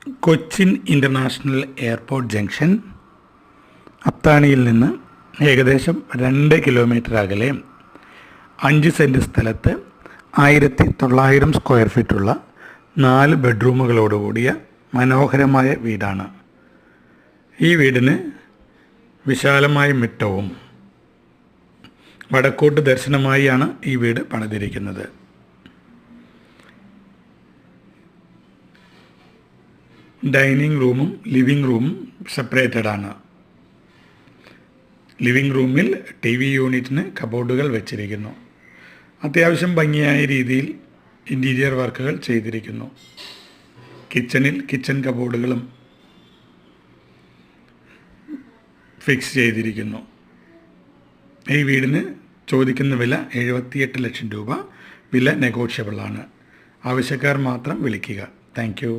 Cochin international airport junction അത്താണിയിൽ നിന്ന് ഏകദേശം 2 kilometre അകലെ 5 സെൻറ്റ് സ്ഥലത്ത് 1900 സ്ക്വയർ ഫീറ്റുള്ള 4 ബെഡ്റൂമുകളോടുകൂടിയ മനോഹരമായ വീടാണ്. ഈ വീടിന് വിശാലമായ മുറ്റവും വടക്കോട്ട് ദർശനമായാണ് ഈ വീട് പണിതിരിക്കുന്നത്. ഡൈനിങ് റൂമും ലിവിങ് റൂമും സെപ്പറേറ്റഡ് ആണ്. ലിവിങ് റൂമിൽ TV യൂണിറ്റിന് കബോർഡുകൾ വെച്ചിരിക്കുന്നു. അത്യാവശ്യം ഭംഗിയായ രീതിയിൽ ഇൻറ്റീരിയർ വർക്കുകൾ ചെയ്തിരിക്കുന്നു. കിച്ചണിൽ കിച്ചൺ കബോർഡുകളും ഫിക്സ് ചെയ്തിരിക്കുന്നു. ഈ വീടിന് ചോദിക്കുന്ന വില 78 ലക്ഷം രൂപ. വില നെഗോഷ്യബിൾ ആണ്. ആവശ്യക്കാർ മാത്രം വിളിക്കുക. Thank you.